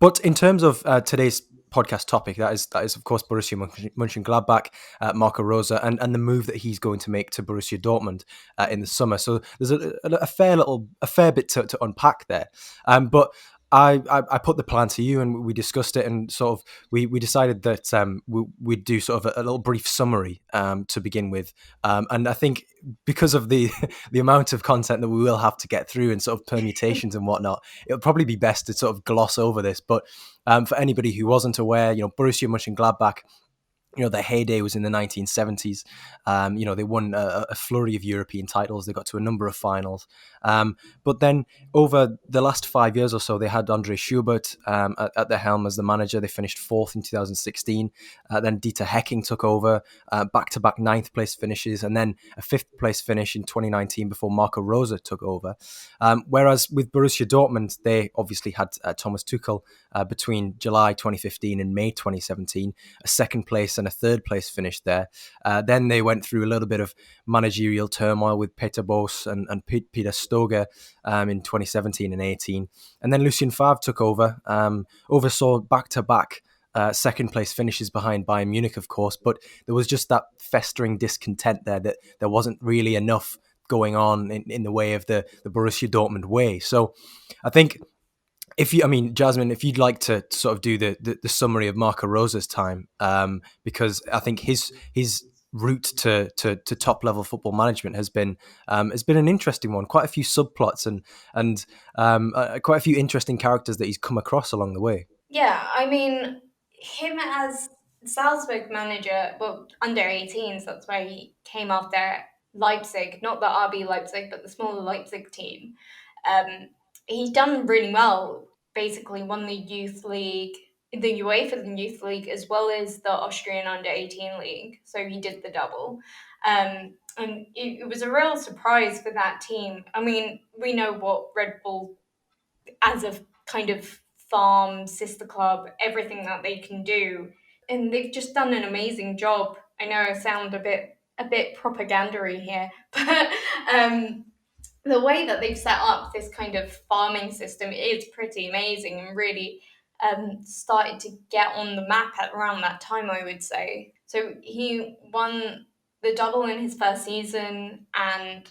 But in terms of today's podcast topic, that is of course Borussia Mönchengladbach, Marco Rose, and the move that he's going to make to Borussia Dortmund in the summer. So there's a fair bit to unpack there. But I put the plan to you, and we discussed it, and sort of we decided that we'd do sort of a little brief summary to begin with. And I think because of the the amount of content that we will have to get through and sort of permutations and whatnot, it'll probably be best to sort of gloss over this. But for anybody who wasn't aware, Borussia Mönchengladbach, their heyday was in the 1970s. They won a flurry of European titles. They got to a number of finals. But then over the last 5 years or so, they had Andre Schubert at the helm as the manager. They finished fourth in 2016. Then Dieter Hecking took over, back-to-back ninth place finishes, and then a fifth place finish in 2019 before Marco Rose took over. Whereas with Borussia Dortmund, they obviously had Thomas Tuchel between July 2015 and May 2017, a second place and a third place finish there. Then they went through a little bit of managerial turmoil with Peter Bosz and Peter Stoger in 2017 and 18. And then Lucien Favre took over, oversaw back-to-back second place finishes behind Bayern Munich, of course, but there was just that festering discontent there that there wasn't really enough going on in the way of the Borussia Dortmund way. So I think Jasmine, if you'd like to sort of do the summary of Marco Rosa's time, because I think his route to top level football management has been an interesting one. Quite a few subplots and quite a few interesting characters that he's come across along the way. Yeah, I mean, him as Salzburg manager, well, under 18s, that's where he came after Leipzig, not the RB Leipzig, but the smaller Leipzig team. Um, he's done really well, basically won the Youth League, the UEFA Youth League, as well as the Austrian under 18 league. So he did the double. And it was a real surprise for that team. I mean, we know what Red Bull as a kind of farm, sister club, everything that they can do. And they've just done an amazing job. I know I sound a bit propagandary here, but the way that they've set up this kind of farming system is pretty amazing and really started to get on the map at around that time, I would say. So he won the double in his first season, and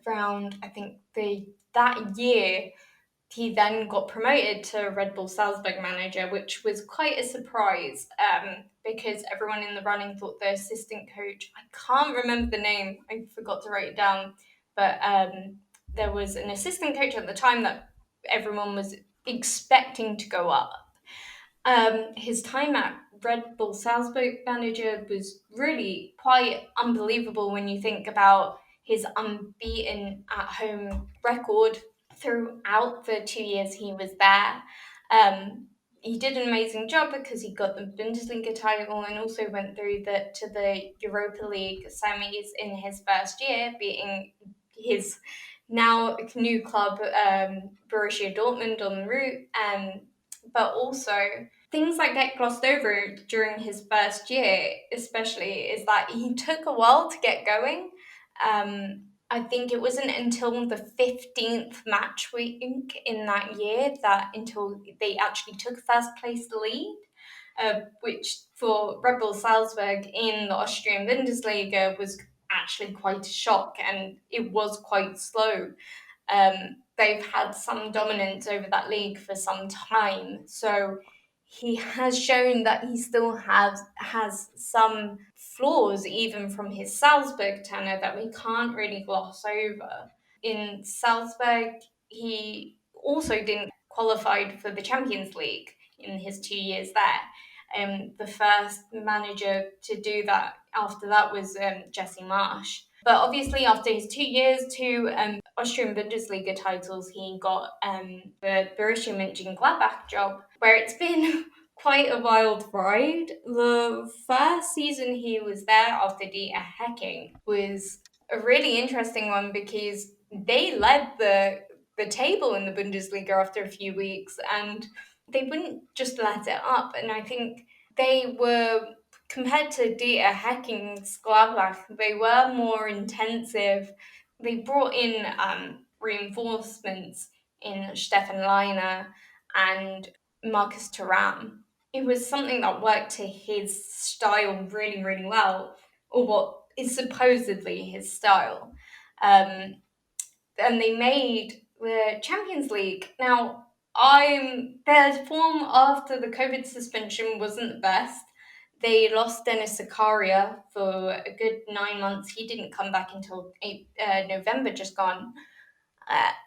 around I think that year he then got promoted to Red Bull Salzburg manager, which was quite a surprise because everyone in the running thought the assistant coach, I can't remember the name, I forgot to write it down, but there was an assistant coach at the time that everyone was expecting to go up. His time at Red Bull Salzburg manager was really quite unbelievable when you think about his unbeaten at home record throughout the 2 years he was there. He did an amazing job because he got the Bundesliga title and also went through to the Europa League semis in his first year, beating his now new club, Borussia Dortmund, on the route. But also, things that get glossed over during his first year, especially, is that he took a while to get going. I think it wasn't until the 15th match week in that year that until they actually took first place lead, which for Red Bull Salzburg in the Austrian Bundesliga was actually quite a shock, and it was quite slow. They've had some dominance over that league for some time, so he has shown that he still has some flaws even from his Salzburg tenure that we can't really gloss over. In Salzburg, he also didn't qualify for the Champions League in his 2 years there. The first manager to do that after that was Jesse Marsch. But obviously, after his 2 years, two Austrian Bundesliga titles, he got the Borussia Mönchengladbach job, where it's been quite a wild ride. The first season he was there after Dieter Hecking was a really interesting one because they led the table in the Bundesliga after a few weeks, and they wouldn't just let it up. And I think they were, compared to Dieter Hecking's Gladbach, they were more intensive. They brought in reinforcements in Stefan Leiner and Marcus Thuram. It was something that worked to his style really, really well, or what is supposedly his style. Um, and they made the Champions League. Now, their form after the COVID suspension wasn't the best. They lost Dennis Zakaria for a good 9 months. He didn't come back until November, just gone.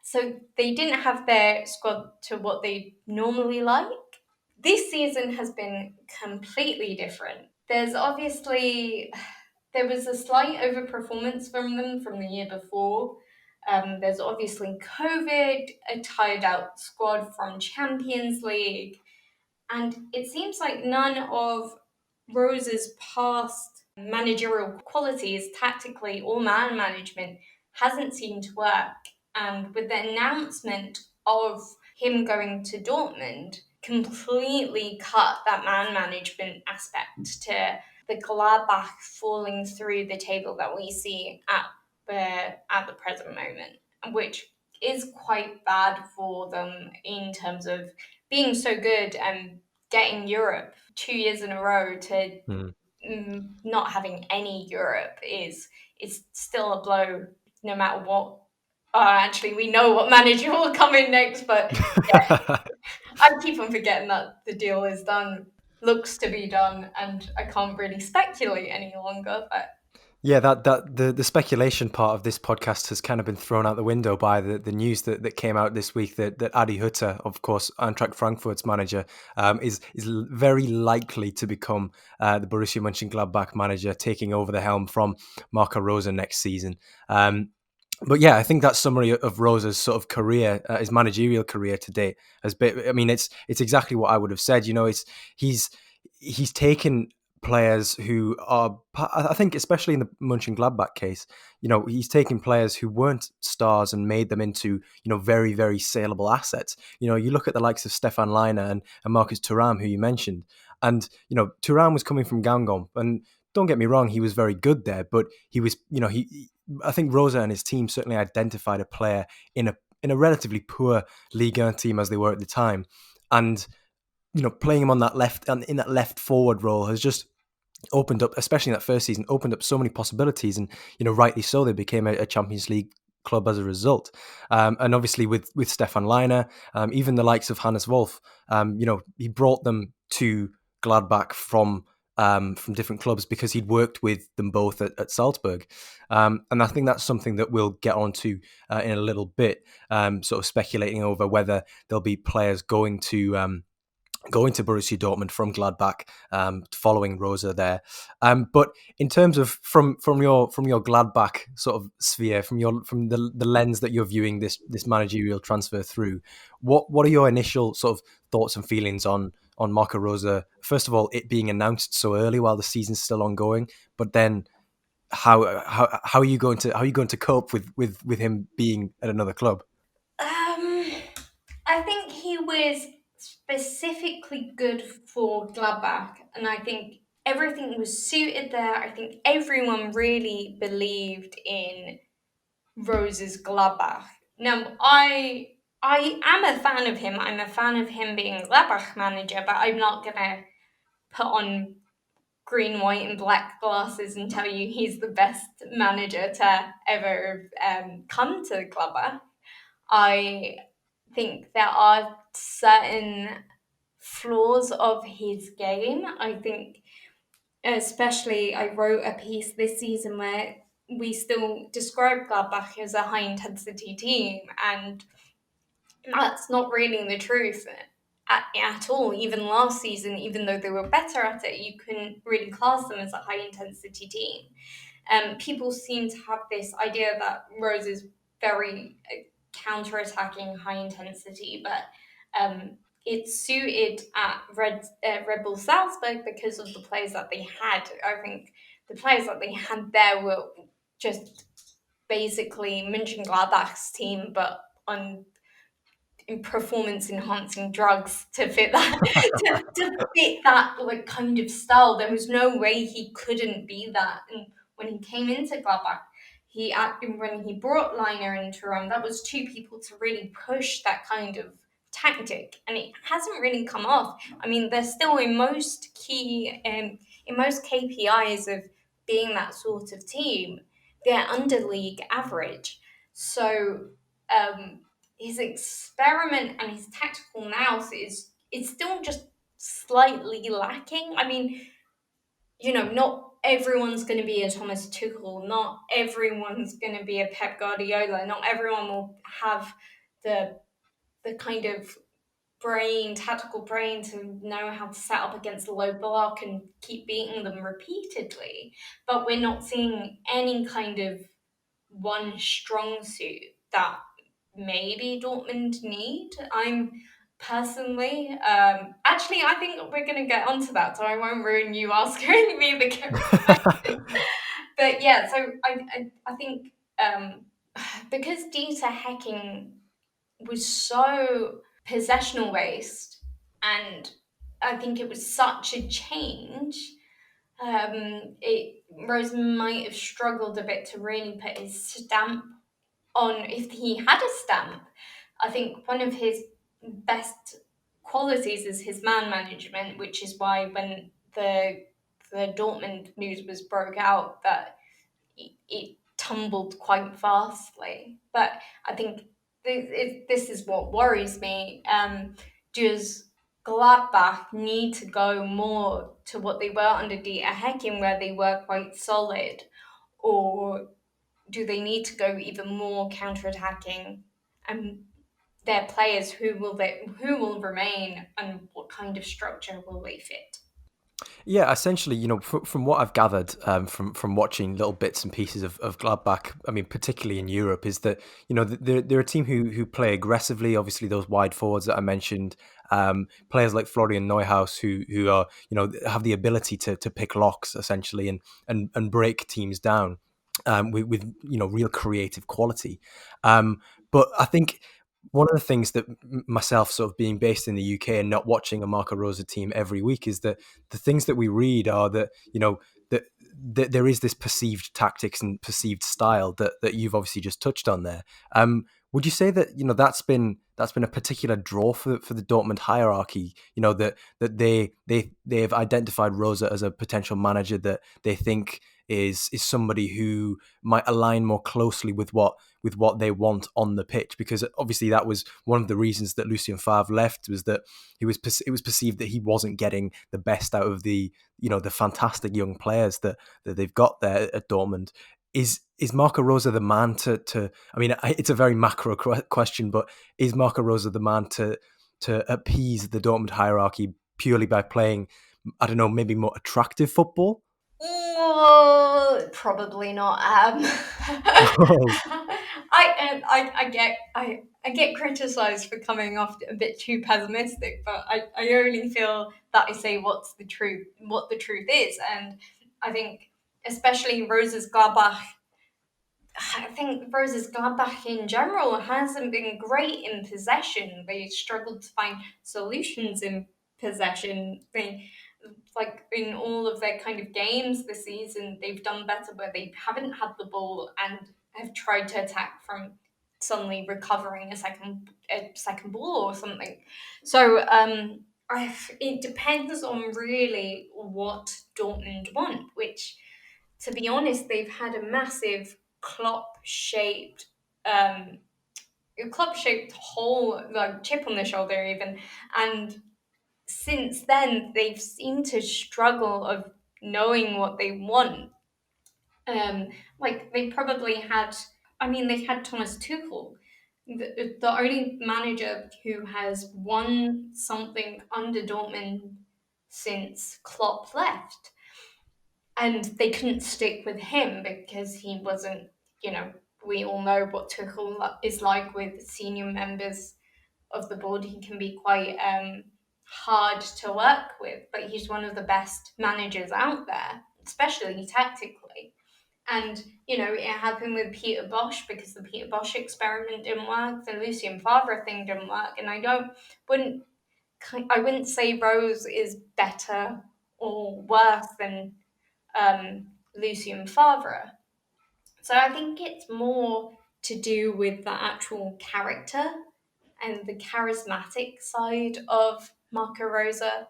So they didn't have their squad to what they normally like. This season has been completely different. There was a slight overperformance from them from the year before. There's obviously COVID, a tired out squad from Champions League, and it seems like none of Rose's past managerial qualities, tactically or man management, hasn't seemed to work. And with the announcement of him going to Dortmund, completely cut that man management aspect to the Gladbach falling through the table that we see at the present moment, which is quite bad for them in terms of being so good and getting Europe 2 years in a row to not having any Europe is still a blow, no matter what. Actually, we know what manager will come in next, but yeah, I keep on forgetting that the deal is done, looks to be done, and I can't really speculate any longer. But Yeah, that the speculation part of this podcast has kind of been thrown out the window by the news that came out this week that Adi Hütter, of course, Eintracht Frankfurt's manager, is very likely to become the Borussia Mönchengladbach manager, taking over the helm from Marco Rose next season. But yeah, I think that summary of Rose's sort of career, his managerial career to date, has been. I mean, it's exactly what I would have said. You know, he's he's taken players who are, I think, especially in the Mönchengladbach case, you know, he's taken players who weren't stars and made them into, you know, very, very saleable assets. You know, you look at the likes of Stefan Leiner and Marcus Thuram, who you mentioned, and, you know, Thuram was coming from Guingamp, and don't get me wrong, he was very good there, but he was, you know, I think Rosa and his team certainly identified a player in a relatively poor Ligue 1 team as they were at the time, and you know, playing him on that left and in that left forward role has just opened up, especially in that first season, opened up so many possibilities, and you know, rightly so, they became a Champions League club as a result. And obviously, with Stefan Leiner, even the likes of Hannes Wolf, you know, he brought them to Gladbach from different clubs because he'd worked with them both at Salzburg. And I think that's something that we'll get onto in a little bit, sort of speculating over whether there'll be players going to Borussia Dortmund from Gladbach, following Rosa there. But in terms of from your Gladbach sort of sphere, from the lens that you're viewing this managerial transfer through, what are your initial sort of thoughts and feelings on Marco Rosa? First of all, it being announced so early while the season's still ongoing, but then how are you going to cope with him being at another club? I think he was specifically good for Gladbach, and I think everything was suited there. I think everyone really believed in Rose's Gladbach. Now, I am a fan of him. I'm a fan of him being Gladbach manager, but I'm not gonna put on green, white, and black glasses and tell you he's the best manager to ever come to Gladbach. I think there are certain flaws of his game. I think, especially, I wrote a piece this season where we still describe Gladbach as a high intensity team, and that's not really the truth at all. Even last season, even though they were better at it, you couldn't really class them as a high intensity team. People seem to have this idea that Rose is very counter-attacking, high intensity, but it's suited at Red Bull Salzburg because of the players that they had. I think the players that they had there were just basically Mönchengladbach's team, but on performance enhancing drugs to fit that to fit that like kind of style. There was no way he couldn't be that. And when he came into Gladbach, when he brought Liner into Rome, that was two people to really push that kind of tactic, and it hasn't really come off. I mean, they're still in most in most KPIs of being that sort of team, they're under league average. So his experiment and his tactical nous is still just slightly lacking. I mean, not everyone's going to be a Thomas Tuchel. Not everyone's going to be a Pep Guardiola. Not everyone will have the kind of tactical brain to know how to set up against the low block and keep beating them repeatedly. But we're not seeing any kind of one strong suit that maybe Dortmund need. I'm personally, actually, I think we're going to get onto that, so I won't ruin you asking me the question. But yeah, so I think because Dieter Hecking was so possessional based, and I think it was such a change. Rose might have struggled a bit to really put his stamp on, if he had a stamp. I think one of his best qualities is his man management, which is why when the Dortmund news was broke out, that it tumbled quite fastly. But I think this is what worries me. Does Gladbach need to go more to what they were under Dieter Hecking, where they were quite solid, or do they need to go even more counter-attacking? And their players, who will remain, and what kind of structure will they fit? Yeah, essentially, from what I've gathered from watching little bits and pieces of Gladbach, I mean, particularly in Europe, is that they're a team who play aggressively. Obviously, those wide forwards that I mentioned, players like Florian Neuhaus, who are have the ability to pick locks essentially and break teams down with real creative quality. But I think one of the things that myself, sort of being based in the UK and not watching a Marco Rosa team every week, is that the things that we read are that that there is this perceived tactics and perceived style that you've obviously just touched on there. Would you say that that's been a particular draw for the Dortmund hierarchy? That they've identified Rosa as a potential manager that they think is somebody who might align more closely with what they want on the pitch, because obviously that was one of the reasons that Lucien Favre left, was that it was perceived that he wasn't getting the best out of the fantastic young players that they've got there at Dortmund. Is Marco Rosa the man to I mean, it's a very macro question, but is Marco Rosa the man to appease the Dortmund hierarchy purely by playing, I don't know, maybe more attractive football? Oh, probably not. I get criticized for coming off a bit too pessimistic, but I only feel that I say what the truth is, and I think especially Rose's Gladbach. I think Rose's Gladbach in general hasn't been great in possession. They struggled to find solutions in possession. They, like, in all of their kind of games this season, they've done better where they haven't had the ball and have tried to attack from suddenly recovering a second ball or something. So it depends on really what Dortmund want, which, to be honest, they've had a massive um, Klopp-shaped hole, like chip on their shoulder even, and since then they've seemed to struggle of knowing what they want. Like they probably had, I mean, they had Thomas Tuchel, the only manager who has won something under Dortmund since Klopp left, and they couldn't stick with him because he wasn't, we all know what Tuchel is like with senior members of the board. He can be quite hard to work with, but he's one of the best managers out there, especially tactically. And, it happened with Peter Bosch because the Peter Bosch experiment didn't work, the Lucien Favre thing didn't work, and wouldn't I wouldn't say Rose is better or worse than Lucien Favre. So I think it's more to do with the actual character and the charismatic side of Marco Rosa.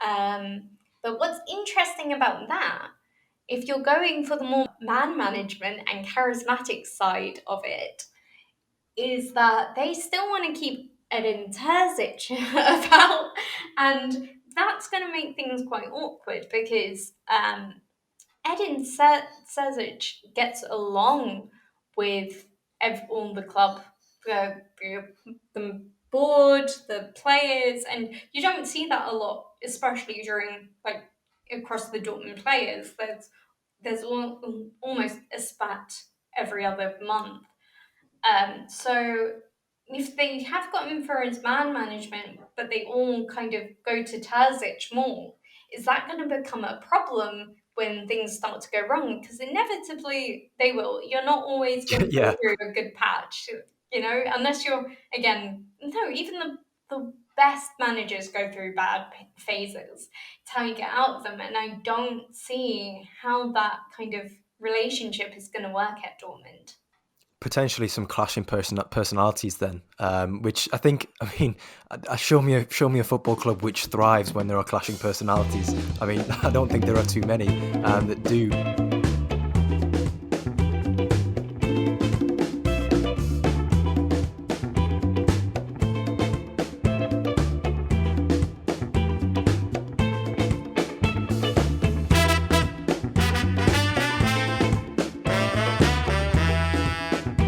But what's interesting about that, if you're going for the more man management and charismatic side of it, is that they still want to keep Edin Terzić about, and that's going to make things quite awkward because Edin Terzić gets along with all the club, the board, the players, and you don't see that a lot, especially during like across the Dortmund players. There's almost a spat every other month. So if they have got him for his man management, but they all kind of go to Terzić more, is that going to become a problem when things start to go wrong? Because inevitably they will. You're not always going to go Yeah, through a good patch, unless you're, again, no, even the best managers go through bad phases. It's how you get out of them. And I don't see how that kind of relationship is going to work at Dortmund. potentially some clashing personalities then, which I think, I mean, show me a football club which thrives when there are clashing personalities. I mean, I don't think there are too many that do.